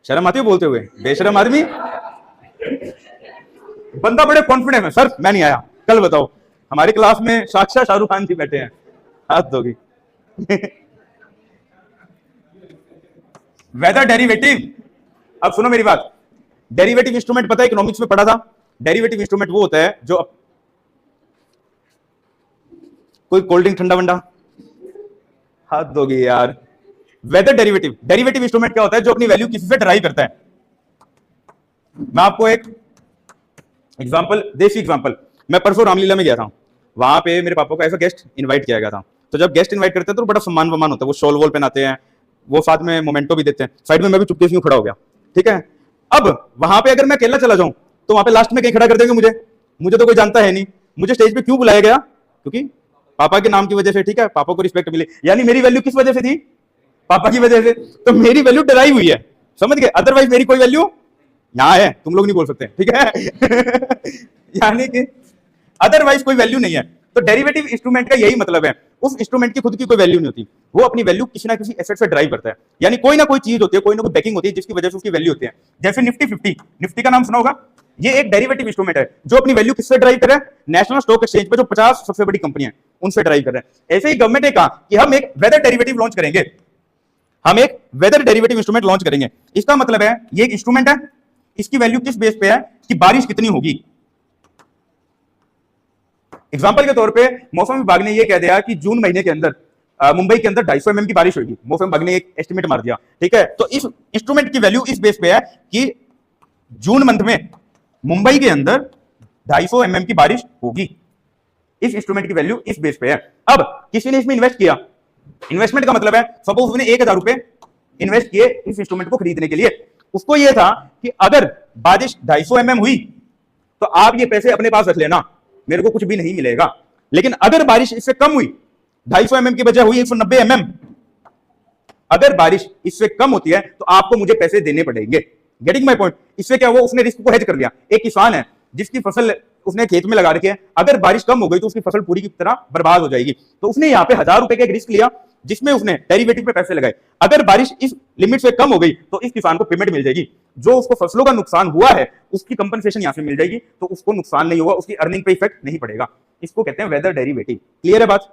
शर्म आती है बोलते हुए? बेशरम आदमी। बंदा बड़े कॉन्फिडेंस में, सर मैं नहीं आया, कल बताओ। हमारी क्लास में साक्षात शाहरुख खान जी बैठे हैं, हाथ दोगी। वेदर डेरिवेटिव, अब सुनो मेरी बात। डेरिवेटिव इंस्ट्रूमेंट पता है इकोनॉमिक्स में पढ़ा था? डेरिवेटिव इंस्ट्रूमेंट वो होता है जो, कोई कोल्ड ड्रिंक ठंडा वंडा, हाथ दोगी यार। वेदर डेरिवेटिव, डेरिवेटिव इंस्ट्रूमेंट क्या होता है? जो अपनी वैल्यू किसी से डराइव करता है। मैं आपको एक एग्जांपल, देसी एग्जांपल, मैं परसों रामलीला में गया था, वहां पे मेरे पापा को ऐसा गेस्ट इनवाइट किया गया था। तो जब गेस्ट इनवाइट करते हैं तो बड़ा सम्मान वमान होता है, वो शॉल वॉल पहनाते हैं, वो साथ में मोमेंटो भी देते हैं। साइड में मैं भी चुपके से खड़ा हो गया, ठीक है। अब वहां पे अगर मैं अकेला चला जाऊं तो वहां पे लास्ट में कहीं खड़ा कर देंगे मुझे, मुझे तो कोई जानता है नहीं। मुझे स्टेज पे क्यों बुलाया गया? क्योंकि पापा के नाम की वजह से, ठीक है, पापा को रिस्पेक्ट मिले। यानी मेरी वैल्यू किस वजह से थी? पापा की वजह से। तो मेरी वैल्यू डराई हुई है, समझ गए? अदरवाइज मेरी कोई वैल्यू यहां है, तुम लोग नहीं बोल सकते, ठीक है। यानी कि अदरवाइज कोई वैल्यू नहीं है। तो डेरिवेटिव इंस्ट्रूमेंट का यही मतलब है, उस इंस्ट्रूमेंट की खुद की कोई वैल्यू नहीं होती, वो अपनी वैल्यू किसी ना किसी एसेट से ड्राइव करता है। यानी कोई ना कोई चीज होती है, कोई ना कोई बैकिंग होती है जिसकी वजह से उसकी वैल्यू होती है। जैसे निफ्टी 50, निफ्टी का नाम सुना होगा, ये एक डेरिवेटिव इंस्ट्रूमेंट है जो अपनी वैल्यू किससे ड्राइव कर रहा है? नेशनल स्टॉक एक्सचेंज पे जो 50 सबसे बड़ी कंपनियां हैं उनसे ड्राइव कर रहा है। ऐसे ही गवर्नमेंट ने कहा कि हम एक वेदर डेरिवेटिव लॉन्च करेंगे, हम एक वेदर डेरिवेटिव इंस्ट्रूमेंट लॉन्च करेंगे। इसका मतलब है ये एक इंस्ट्रूमेंट है, इसकी वैल्यू किस बेस पे है कि बारिश कितनी होगी। एग्जांपल के तौर पे मौसम विभाग ने ये कह दिया कि जून महीने के अंदर मुंबई के अंदर 250 mm की बारिश होगी, मौसम विभाग ने एक एस्टिमेट मार दिया, ठीक है। तो इस इंस्ट्रूमेंट की वैल्यू इस बेस पे है कि जून मंथ में मुंबई के अंदर 250 mm की बारिश होगी। इस इंस्ट्रूमेंट की वैल्यू इस बेस पे है। अब किसी ने इसमें इन्वेस्ट किया, इन्वेस्टमेंट का मतलब है सपोज उसने 1000 रुपए इन्वेस्ट किए इस इंस्ट्रूमेंट को खरीदने के लिए। उसको यह था कि अगर बारिश 250 mm हुई तो आप ये पैसे अपने पास रख लेना, मेरे को कुछ भी नहीं मिलेगा। लेकिन अगर बारिश इससे कम हुई, 250 mm की बजाय हुई 190 mm, अगर बारिश इससे कम होती है तो आपको मुझे पैसे देने पड़ेंगे। Getting my point? इससे क्या हुआ, उसने रिस्क को हेज कर लिया। एक किसान है जिसकी फसल उसने खेत में लगा रखी है, अगर बारिश कम हो गई तो उसकी फसल पूरी की तरह बर्बाद हो जाएगी। तो उसने यहाँ पे 1000 रुपए का एक रिस्क लिया जिसमें उसने डेरिवेटिव पे पैसे लगाए। अगर बारिश इस लिमिट से कम हो गई तो इस किसान को पेमेंट मिल जाएगी, जो उसको फसलों का नुकसान हुआ है उसकी कंपनसेशन यहां से मिल जाएगी, तो उसको नुकसान नहीं होगा, उसकी अर्निंग पे इफेक्ट नहीं पड़ेगा। इसको कहते हैं वेदर डेरिवेटिव। क्लियर है बात?